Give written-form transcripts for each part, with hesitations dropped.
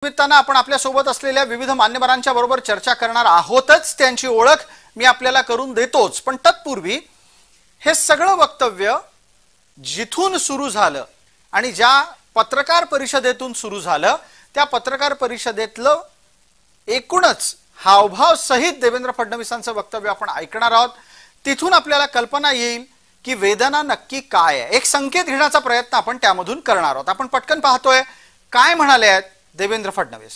निमित्तानं आपण आपल्या सोबत असलेल्या विविध मान्यवरांच्या बरोबर चर्चा करणार आहोतच। त्यांची ओळख मी आपल्याला करून देतोच, पण तत्पूर्वी हे सगळं वक्तव्य जिथून सुरू झालं आणि ज्या पत्रकार परिषदेतून सुरू झालं त्या पत्रकार परिषदेतलं एकूणच हावभाव सहित देवेंद्र फडणवीसांचं वक्तव्य आपण ऐकणार आहोत। तिथून आपल्याला कल्पना येईल की वेदना नक्की काय आहे। एक संकेत घेण्याचा प्रयत्न आपण त्यामधून करणार आहोत। आपण पटकन पाहतोय काय म्हणाले आहेत देवेंद्र फडणवीस।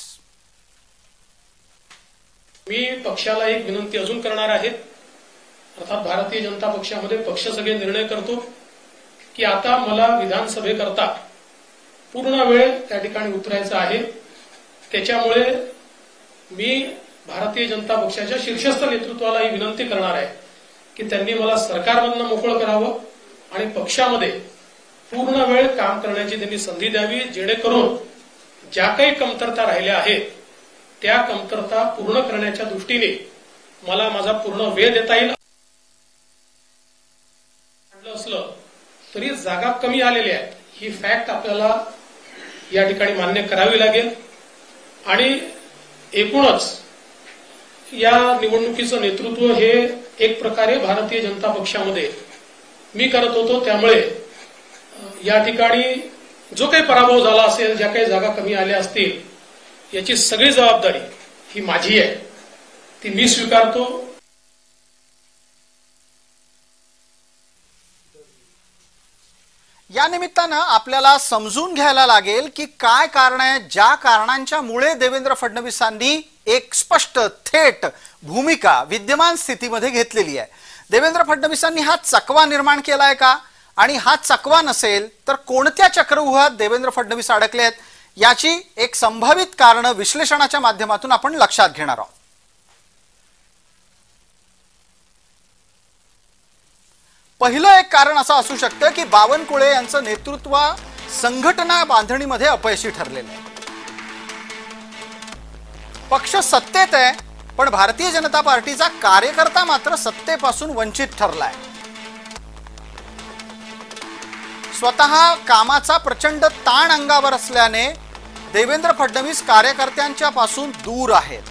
मी पक्षाला एक विनंती अजून करणार आहे, अर्थात भारतीय जनता पक्षामध्ये पक्ष सगळे निर्णय करतो की आता मला विधानसभेकरता पूर्ण वेळ त्या ठिकाणी उतरायचा आहे। त्याच्यामुळे मी भारतीय जनता पक्षाच्या शीर्षस्थ नेतृत्वाला ही विनंती करणार आहे की त्यांनी मला सरकारमधून मोकळं करावं आणि पक्षामध्ये पूर्ण वेळ काम करण्याची त्यांनी संधी द्यावी, जेणेकरून ज्या काही कमतरता राहिल्या आहेत त्या कमतरता पूर्ण करण्याच्या दृष्टीने मला माझा पूर्ण वेळ देता येईल। असलं तरी जागा कमी आलेल्या आहेत, ही फॅक्ट आपल्याला या ठिकाणी मान्य करावी लागेल आणि एकूणच या निवडणुकीचं नेतृत्व हे एक प्रकारे भारतीय जनता पक्षामध्ये मी करत होतो। त्यामुळे या ठिकाणी जो काही पराभव झाला असेल, ज्या काही जागा कमी आल्या असतील, याची सगळी जबाबदारी ही माझी आहे, ती मी स्वीकारतो। या निमित्तानं आपल्याला समजून घ्यायला लागेल की काय कारण आहे ज्या कारणांच्या मुळे देवेंद्र फडणवीसांनी एक स्पष्ट थेट भूमिका विद्यमान स्थितीमध्ये घेतलेली आहे। देवेंद्र फडणवीसांनी हा चकवा निर्माण केलाय का, आणि हा चकवा नसेल तर कोणत्या चक्रव्यूहात देवेंद्र फडणवीस अडकले आहेत याची एक संभावित कारण विश्लेषणाच्या माध्यमातून आपण लक्षात घेणार आहोत। पहिलं एक कारण असं असू शकतं की बावनकुळे यांचं नेतृत्व संघटना बांधणीमध्ये अपयशी ठरलेलं आहे। पक्ष सत्तेत आहे पण भारतीय जनता पार्टीचा कार्यकर्ता मात्र सत्तेपासून वंचित ठरलाय। स्वतः कामाचा प्रचंड ताण अंगावर असल्याने देवेंद्र फडणवीस कार्यकर्त्यांच्या पासून दूर आहेत।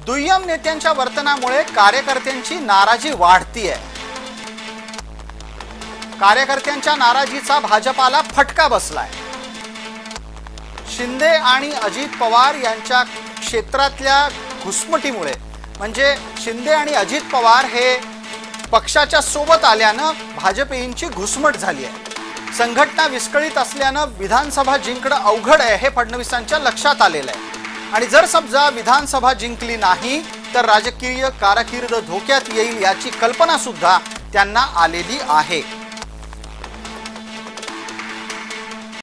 दुय्यम नेत्यांच्या वर्तनामुळे कार्यकर्त्यांची नाराजी वाढतीये। कार्यकर्त्यांच्या नाराजीचा भाजपाला फटका बसलाय। शिंदे आणि अजित पवार यांच्या क्षेत्रातल्या घुसमटीमुळे, म्हणजे शिंदे आणि अजित पवार हे पक्षाच्या सोबत आल्यानं भाजपींची घुसमट झाली आहे। संघटना विस्कळीत असल्यानं विधानसभा जिंकणं अवघड आहे हे फडणवीसांच्या लक्षात आलेलं आहे। आणि जर समजा विधानसभा जिंकली नाही तर राजकीय कारकीर्द धोक्यात येईल याची कल्पना सुद्धा त्यांना आलेली आहे।